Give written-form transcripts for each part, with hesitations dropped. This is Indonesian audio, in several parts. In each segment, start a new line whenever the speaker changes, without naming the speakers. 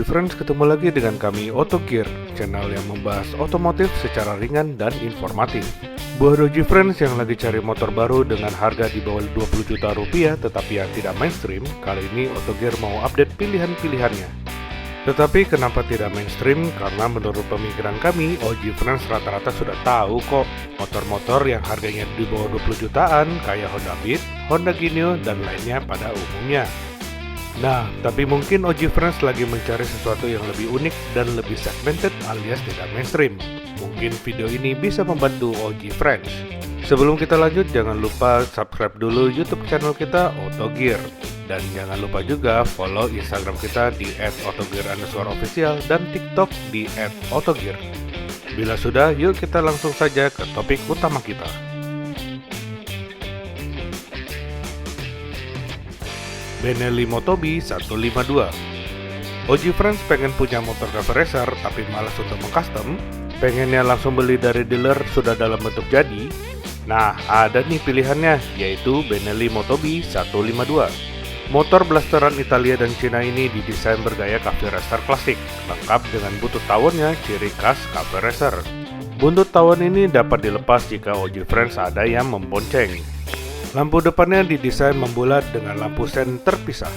Friends, ketemu lagi dengan kami Otogear, channel yang membahas otomotif secara ringan dan informatif. Buat Oji Friends yang lagi cari motor baru dengan harga di bawah 20 juta rupiah tetapi yang tidak mainstream, kali ini Otogear mau update pilihan-pilihannya. Tetapi kenapa tidak mainstream? Karena menurut pemikiran kami, Oji Friends rata-rata sudah tahu kok motor-motor yang harganya di bawah 20 jutaan kayak Honda Beat, Honda Genio, dan lainnya pada umumnya. Nah, tapi mungkin Oji Friends lagi mencari sesuatu yang lebih unik dan lebih segmented alias tidak mainstream. Mungkin video ini bisa membantu Oji Friends. Sebelum kita lanjut, jangan lupa subscribe dulu YouTube channel kita Otogear. Dan jangan lupa juga follow Instagram kita di @otogear_official dan TikTok di @otogear. Bila sudah, yuk kita langsung saja ke topik utama kita. Benelli Motobi 152. Oji Friends pengen punya motor cover racer tapi malas untuk mengcustom, pengennya langsung beli dari dealer sudah dalam bentuk jadi. Nah, ada nih pilihannya, yaitu Benelli Motobi 152. Motor blasteran Italia dan Cina ini didesain bergaya cafe racer klasik, lengkap dengan buntut tawonnya ciri khas cafe racer. Buntut tawon ini dapat dilepas jika Oji Friends ada yang membonceng. Lampu depannya didesain membulat dengan lampu sen terpisah.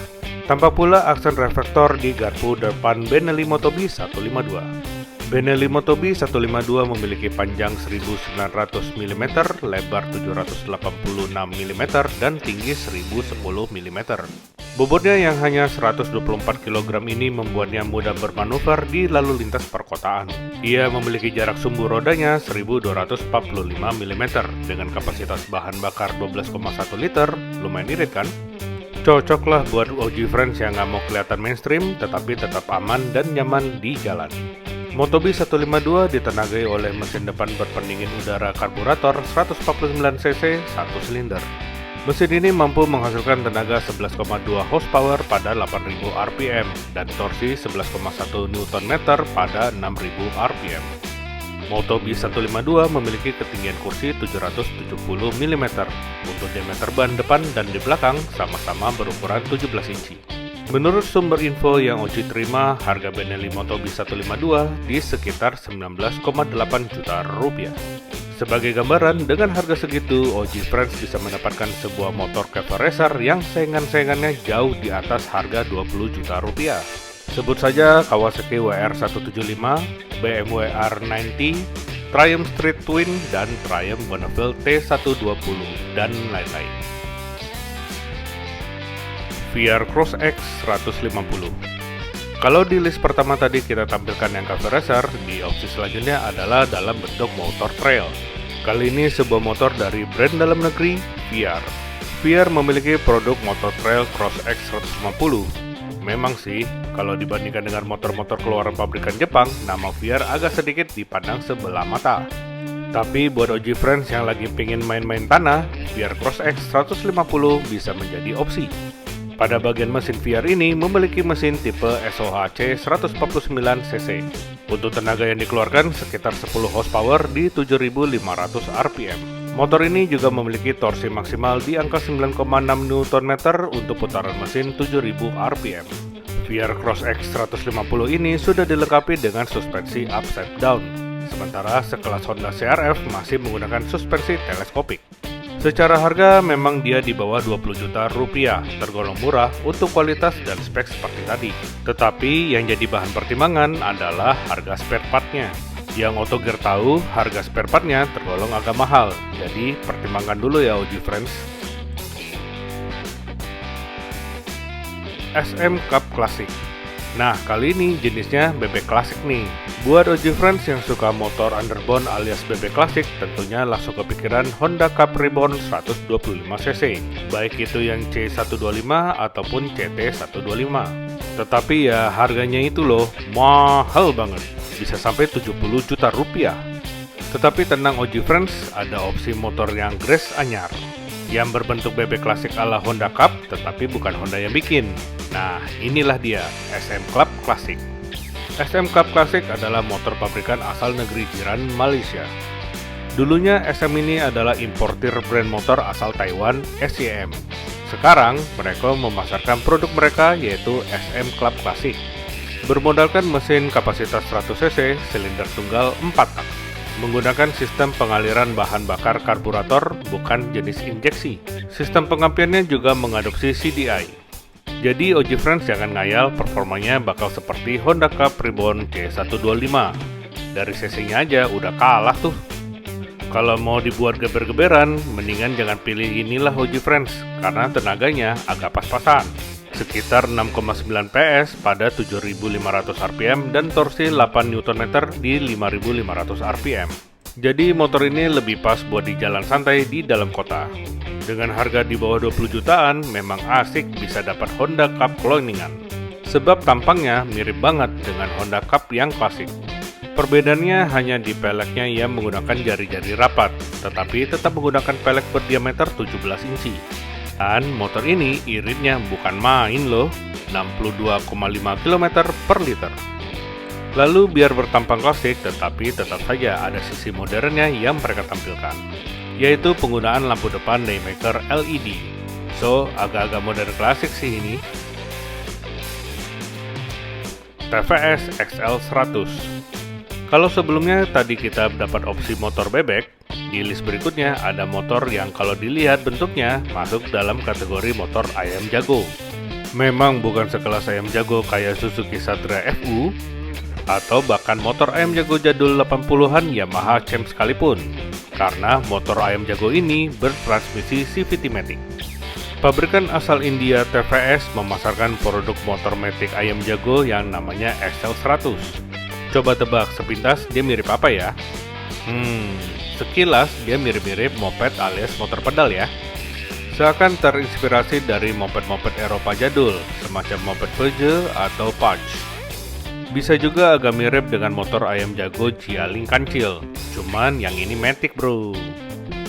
Tampak pula aksen reflektor di garpu depan Benelli Motobi 152. Benelli Motobi 152 memiliki panjang 1900 mm, lebar 786 mm, dan tinggi 1010 mm. Bobotnya yang hanya 124 kg ini membuatnya mudah bermanuver di lalu lintas perkotaan. Ia memiliki jarak sumbu rodanya 1245 mm dengan kapasitas bahan bakar 12,1 liter. Lumayan irit kan? Cocoklah buat Oji Friends yang nggak mau kelihatan mainstream tetapi tetap aman dan nyaman di jalan. Motobi 152 ditenagai oleh mesin depan berpendingin udara karburator 149 cc 1 silinder. Mesin ini mampu menghasilkan tenaga 11,2 horsepower pada 8.000 rpm dan torsi 11,1 Nm pada 6.000 rpm. Motobi 152 memiliki ketinggian kursi 770 mm untuk diameter ban depan dan di belakang sama-sama berukuran 17 inci. Menurut sumber info yang Oji terima, harga Benelli Motobi 152 di sekitar 19,8 juta rupiah. Sebagai gambaran, dengan harga segitu, Oji Friends bisa mendapatkan sebuah motor cafe racer yang saingan-saingannya jauh di atas harga 20 juta rupiah. Sebut saja Kawasaki WR175, BMW R90, Triumph Street Twin, dan Triumph Bonneville T120, dan lain-lain. VR Cross X 150. Kalau di list pertama tadi kita tampilkan yang cafe racer, di opsi selanjutnya adalah dalam bentuk motor trail. Kali ini sebuah motor dari brand dalam negeri, VR. VR memiliki produk motor trail Cross X 150. Memang sih, kalau dibandingkan dengan motor-motor keluaran pabrikan Jepang, nama VR agak sedikit dipandang sebelah mata. Tapi buat Oji Friends yang lagi pingin main-main tanah, VR Cross X 150 bisa menjadi opsi. Pada bagian mesin VR ini memiliki mesin tipe SOHC 149 cc. Untuk tenaga yang dikeluarkan sekitar 10 horsepower di 7.500 rpm. Motor ini juga memiliki torsi maksimal di angka 9,6 Nm untuk putaran mesin 7.000 rpm. VR Cross X 150 ini sudah dilengkapi dengan suspensi upside down. Sementara sekelas Honda CRF masih menggunakan suspensi teleskopik. Secara harga memang dia di bawah 20 juta rupiah, tergolong murah untuk kualitas dan spek seperti tadi. Tetapi yang jadi bahan pertimbangan adalah harga spare partnya. Yang Otogear tahu, harga spare partnya tergolong agak mahal, jadi pertimbangkan dulu ya Oji Friends. SM Cup Classic. Nah, kali ini jenisnya bebek klasik nih. Buat Oji Friends yang suka motor underbone alias bebek klasik, tentunya langsung kepikiran Honda Cup Reborn 125cc, baik itu yang C125 ataupun CT125. Tetapi ya harganya itu loh, mahal banget, bisa sampai 70 juta rupiah. Tetapi tenang Oji Friends, ada opsi motor yang grace anyar, yang berbentuk bebek klasik ala Honda Cup, tetapi bukan Honda yang bikin. Nah, inilah dia, SM Club Classic. SM Cup Classic adalah motor pabrikan asal negeri jiran Malaysia. Dulunya SM ini adalah importir brand motor asal Taiwan, SYM. Sekarang, mereka memasarkan produk mereka yaitu SM Club Classic. Bermodalkan mesin kapasitas 100 cc, silinder tunggal 4 tak. Menggunakan sistem pengaliran bahan bakar karburator, bukan jenis injeksi. Sistem pengampiannya juga mengadopsi CDI. Jadi OG Friends jangan ngayal performanya bakal seperti Honda Cup Reborn C125. Dari cc-nya aja udah kalah tuh. Kalau mau dibuat geber-geberan, mendingan jangan pilih inilah OG Friends, karena tenaganya agak pas-pasan. Sekitar 6,9 PS pada 7.500 rpm dan torsi 8 Nm di 5.500 rpm. Jadi motor ini lebih pas buat di jalan santai di dalam kota. Dengan harga di bawah 20 jutaan, memang asik bisa dapat Honda Cup cloningan. Sebab tampangnya mirip banget dengan Honda Cup yang klasik. Perbedaannya hanya di peleknya yang menggunakan jari-jari rapat, tetapi tetap menggunakan pelek berdiameter 17 inci. Dan motor ini iritnya bukan main loh, 62,5 km per liter. Lalu biar bertampang klasik, tetapi tetap saja ada sisi modernnya yang mereka tampilkan, yaitu penggunaan lampu depan Daymaker LED. So, agak-agak modern klasik sih ini. TVS XL 100. Kalau sebelumnya tadi kita dapat opsi motor bebek, di list berikutnya ada motor yang kalau dilihat bentuknya masuk dalam kategori motor ayam jago. Memang bukan sekelas ayam jago kayak Suzuki Satria FU, atau bahkan motor ayam jago jadul 80-an Yamaha Champ sekalipun, karena motor ayam jago ini bertransmisi CVT Matic. Pabrikan asal India TVS memasarkan produk motor Matic ayam jago yang namanya XL 100. Coba tebak sepintas dia mirip apa ya? Sekilas dia mirip-mirip moped alias motor pedal ya. Seakan terinspirasi dari moped-moped Eropa jadul, semacam moped Peugeot atau Punch. Bisa juga agak mirip dengan motor ayam jago Jialing Kancil, cuman yang ini Matic bro.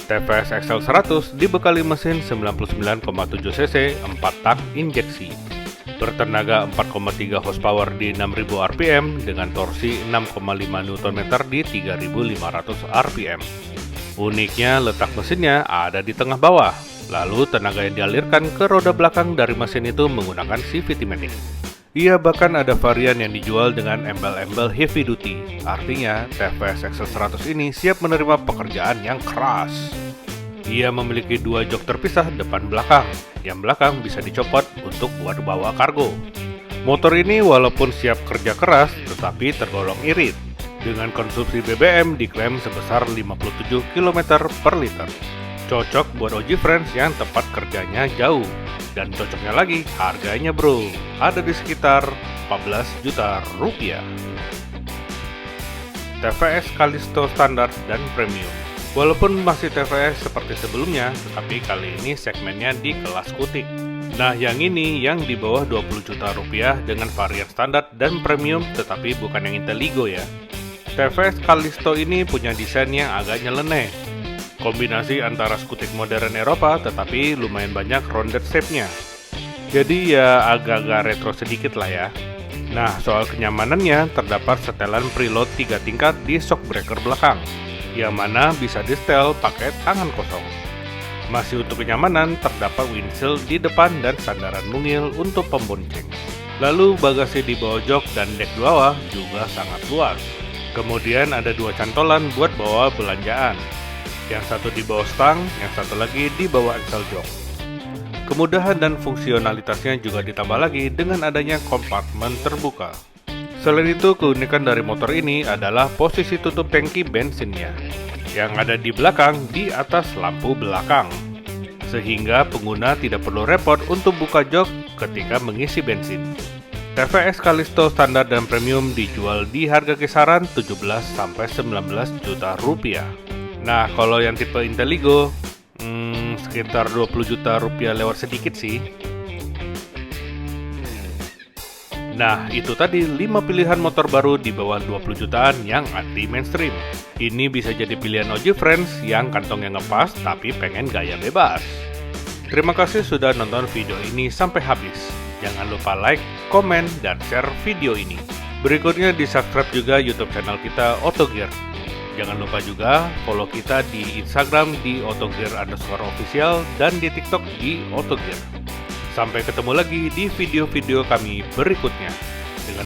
TVS XL 100 dibekali mesin 99,7 cc 4 tak injeksi. Bertenaga 4,3 horsepower di 6.000 rpm dengan torsi 6,5 Nm di 3.500 rpm. Uniknya letak mesinnya ada di tengah bawah, lalu tenaga yang dialirkan ke roda belakang dari mesin itu menggunakan CVT Matic. Ia bahkan ada varian yang dijual dengan embel-embel heavy duty, artinya TVS XL 100 ini siap menerima pekerjaan yang keras. Ia memiliki dua jok terpisah depan belakang, yang belakang bisa dicopot untuk buat bawa kargo. Motor ini walaupun siap kerja keras, tetapi tergolong irit. Dengan konsumsi BBM diklaim sebesar 57 km per liter. Cocok buat OG Friends yang tempat kerjanya jauh. Dan cocoknya lagi, harganya bro, ada di sekitar 14 juta rupiah. TVS Callisto Standard dan Premium. Walaupun masih TVS seperti sebelumnya, tetapi kali ini segmennya di kelas kutik. Nah, yang ini yang di bawah 20 juta rupiah dengan varian standar dan premium, tetapi bukan yang Inteligo ya. TVS Callisto ini punya desain yang agak nyeleneh. Kombinasi antara skutik modern Eropa, tetapi lumayan banyak rounded shape-nya. Jadi ya agak-agak retro sedikit lah ya. Nah, soal kenyamanannya, terdapat setelan preload 3 tingkat di shock breaker belakang, yang mana bisa di-setel pakai tangan kosong. Masih untuk kenyamanan, terdapat windshield di depan dan sandaran mungil untuk pembonceng. Lalu bagasi di bawah jok dan dek bawah juga sangat luas. Kemudian ada dua cantolan buat bawa belanjaan. Yang satu di bawah stang, yang satu lagi di bawah axle jok. Kemudahan dan fungsionalitasnya juga ditambah lagi dengan adanya kompartemen terbuka. Selain itu, keunikan dari motor ini adalah posisi tutup tangki bensinnya, yang ada di belakang di atas lampu belakang, sehingga pengguna tidak perlu repot untuk buka jok ketika mengisi bensin. TVS Callisto standar dan premium dijual di harga kisaran 17-19 juta rupiah. Nah, kalau yang tipe Inteligo, sekitar 20 juta rupiah lewat sedikit sih. Nah, itu tadi 5 pilihan motor baru di bawah 20 jutaan yang anti mainstream. Ini bisa jadi pilihan OG Friends yang kantongnya ngepas tapi pengen gaya bebas. Terima kasih sudah nonton video ini sampai habis. Jangan lupa like, komen, dan share video ini. Berikutnya di-subscribe juga YouTube channel kita Autogear. Jangan lupa juga follow kita di Instagram di autogear_official dan di TikTok di Autogear. Sampai ketemu lagi di video-video kami berikutnya.